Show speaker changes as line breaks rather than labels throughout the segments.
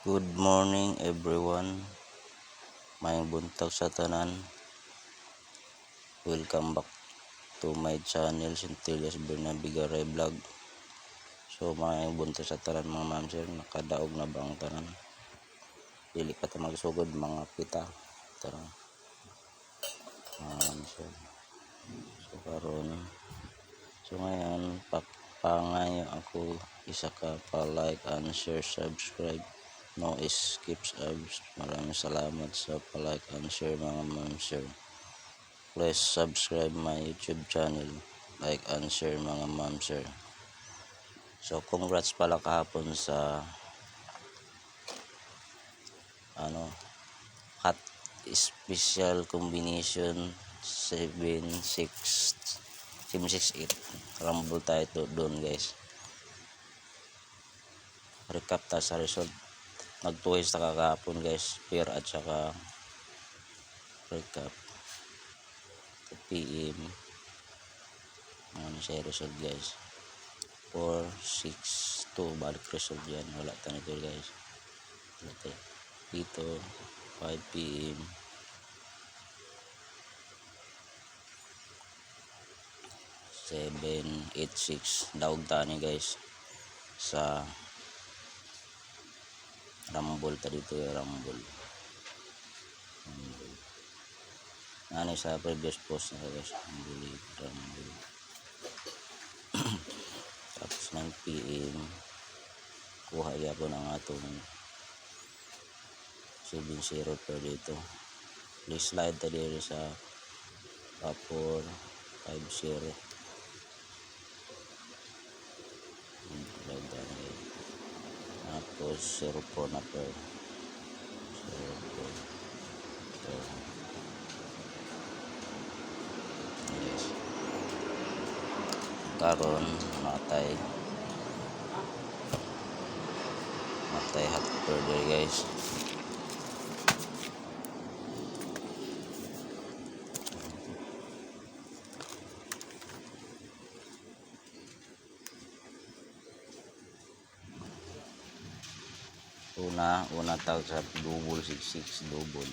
Good morning everyone. Mayong buntag sa tanan. Welcome back to my channel, Centelias Bernabigaray Vlog. So mayong buntag sa tanan mga ma'am sir, nakadaog na ba ang tanan? Dili pa ta magsugod mga pita. Tara. Ma'am sir. So karon. So ngayon pangayo ako isa ka pa like and share, subscribe. No skips abs. Maraming salamat sa pa-like and share mga ma'am sir. Please subscribe my YouTube channel, like and share mga ma'am sir. So congrats pala kahapon sa hot special combination 768 rumble tayo doon guys. Recap ta sa result. Nagtuhis ta kahapon guys, pair at saka recap PM. Ano siya result guys, 4-6-2 balik result yan. Wala ta nito guys. Dito 5 PM 7-8-6 daog tani guys sa rumble ta dito yung rumble. Ano sa previous post na guys, rumble. Tapos 9 PM kuha yapon ang atong 7-0 per dito. Please slide ta dito sa upper 5-0. Tapos 0-4 na per 0-4 yes. Karon matay hot per day guys. Una tawag sa double 66 double.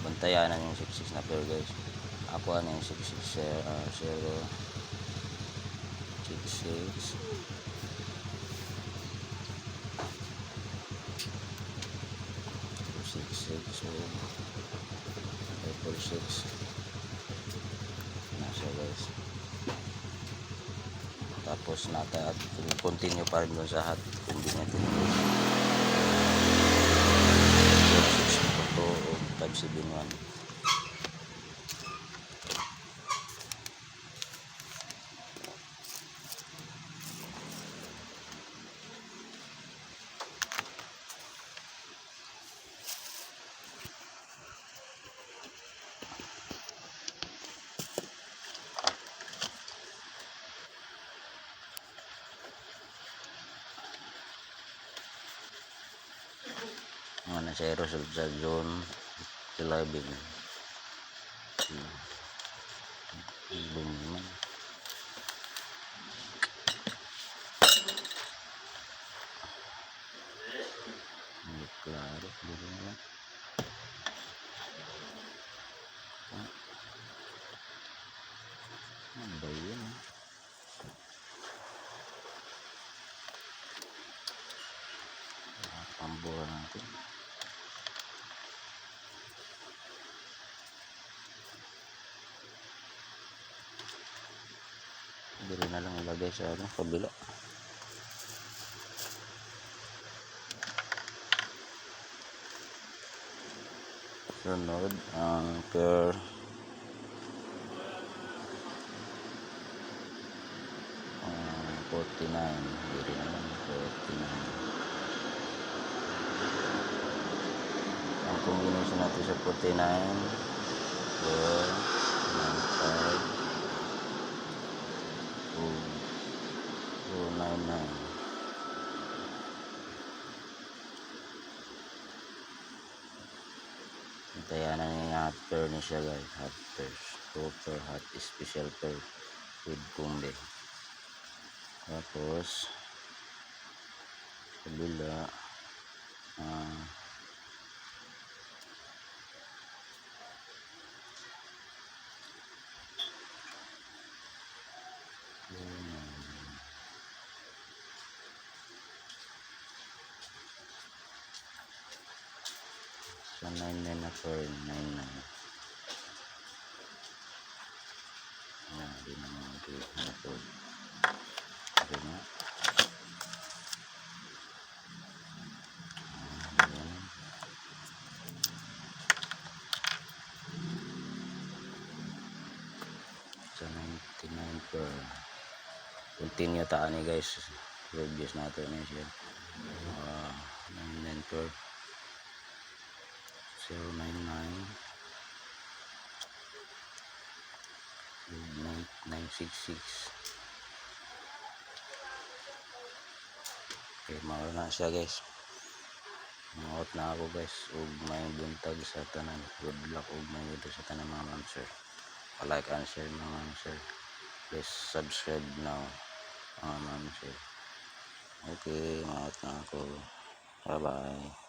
Bantayan yung 66 na pair guys. Ako ano yung 66 0 66 66 6 nasa guys. Tapos nata at continue pa rin dun sa hot combination 571. Ano siya result sa zone 11. Boom naman. Hindi klaro. Boom naman. Ano ba yun? Pambuha natin. Dili na lang ilagay sa kabila. Sunod ang pair 49. Dili na lang 49. Ang combination natin sa 49 4 9 5 299. Hintayan na yung hot pear ni siya guys. Hot pear, super hot special pear with kumbe. Tapos kabila sa 99 na pear, 99. Ayan, di na mga grade na pear. Okay na. Ayan. Sa 99 pear. Continue taan ni guys. Reviews natin na siya. 99 pear. 099 966. Okay, mawala na siya guys. Maot na ako guys. Ug may buntag sa tanan. Good luck ug may buntag sa tanan mga ma'am sir. Like and share mga ma'am sir. Please subscribe now mga ma'am sir. Okay, maot na ako. Bye bye.